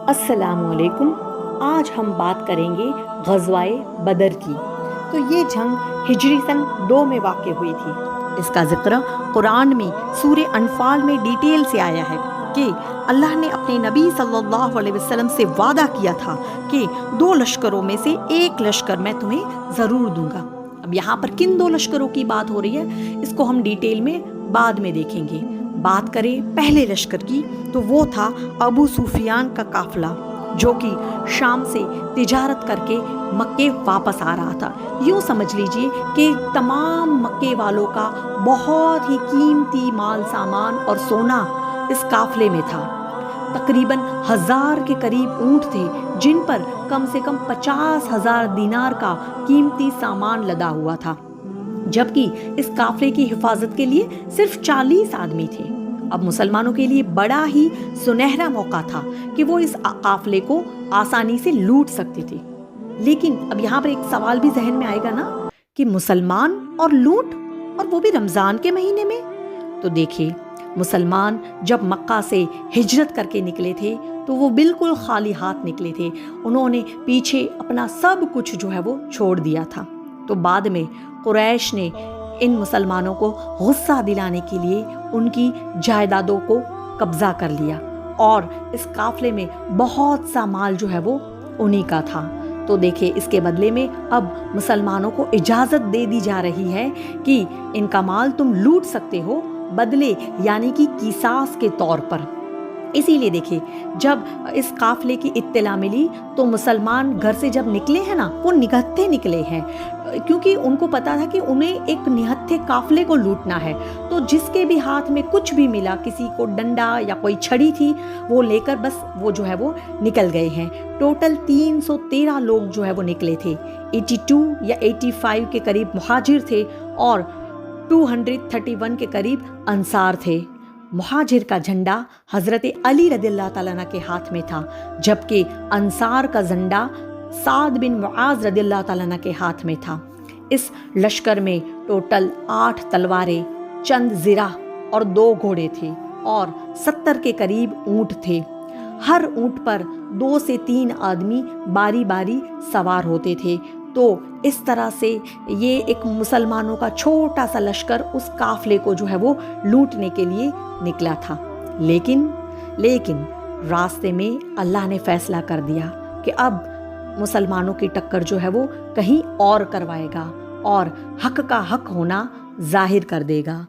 السلام علیکم۔ آج ہم بات کریں گے غزوہ بدر کی۔ تو یہ جنگ ہجری سن 2 میں واقع ہوئی تھی۔ اس کا ذکر قرآن میں سورہ انفال میں ڈیٹیل سے آیا ہے کہ اللہ نے اپنے نبی صلی اللہ علیہ وسلم سے وعدہ کیا تھا کہ 2 لشکروں میں سے ایک لشکر میں تمہیں ضرور دوں گا۔ اب یہاں پر کن 2 لشکروں کی بات ہو رہی ہے اس کو ہم ڈیٹیل میں بعد میں دیکھیں گے۔ بات کریں پہلے لشکر کی تو وہ تھا ابو سفیان کا قافلہ، جو کہ شام سے تجارت کر کے مکے واپس آ رہا تھا۔ یوں سمجھ لیجئے کہ تمام مکے والوں کا بہت ہی قیمتی مال سامان اور سونا اس قافلے میں تھا۔ تقریباً 1000 کے قریب اونٹ تھے جن پر کم سے کم 50,000 دینار کا قیمتی سامان لدا ہوا تھا، جبکہ اس قافلے کی حفاظت کے لیے صرف 40 آدمی تھے۔ اب مسلمانوں کے لیے بڑا ہی سنہرا موقع تھا کہ وہ اس قافلے کو آسانی سے لوٹ سکتے تھے۔ لیکن اب یہاں پر ایک سوال بھی ذہن میں آئے گا نا کہ مسلمان اور لوٹ، اور وہ بھی رمضان کے مہینے میں۔ تو دیکھیے، مسلمان جب مکہ سے ہجرت کر کے نکلے تھے تو وہ بالکل خالی ہاتھ نکلے تھے۔ انہوں نے پیچھے اپنا سب کچھ جو ہے وہ چھوڑ دیا تھا۔ تو بعد میں قریش نے ان مسلمانوں کو غصہ دلانے کے لیے ان کی جائیدادوں کو قبضہ کر لیا، اور اس قافلے میں بہت سا مال جو ہے وہ انہی کا تھا۔ تو دیکھیں، اس کے بدلے میں اب مسلمانوں کو اجازت دے دی جا رہی ہے کہ ان کا مال تم لوٹ سکتے ہو، بدلے یعنی کہ قصاص کے طور پر۔ اسی لیے دیکھیں، جب اس قافلے کی اطلاع ملی تو مسلمان گھر سے جب نکلے ہیں نا، وہ نگہتے نکلے ہیں، کیونکہ ان کو پتا تھا کہ انہیں ایک نہتھے قافلے کو لوٹنا ہے۔ تو جس کے بھی ہاتھ میں کچھ بھی ملا، کسی کو ڈنڈا یا کوئی چھڑی تھی، وہ لے کر بس وہ جو ہے وہ نکل گئے ہیں۔ ٹوٹل 313 لوگ جو ہے وہ نکلے تھے۔ 82 یا 85 کے قریب مہاجر تھے اور 231 کے قریب انصار تھے۔ مہاجر کا جھنڈا حضرت علی رضی اللہ تعالیٰ عنہ کے ہاتھ میں تھا، جبکہ انصار کا جھنڈا سعد بن معاذ رضی اللہ تعالیٰ عنہ کے ہاتھ میں تھا۔ اس لشکر میں ٹوٹل 8 تلواریں، چند زرہ اور 2 گھوڑے تھے، اور 70 کے قریب اونٹ تھے۔ ہر اونٹ پر 2 سے 3 آدمی باری باری سوار ہوتے تھے۔ تو اس طرح سے یہ ایک مسلمانوں کا چھوٹا سا لشکر اس قافلے کو جو ہے وہ لوٹنے کے لیے نکلا تھا۔ لیکن راستے میں اللہ نے فیصلہ کر دیا کہ اب مسلمانوں کی ٹکر جو ہے وہ کہیں اور کروائے گا، اور حق کا حق ہونا ظاہر کر دے گا۔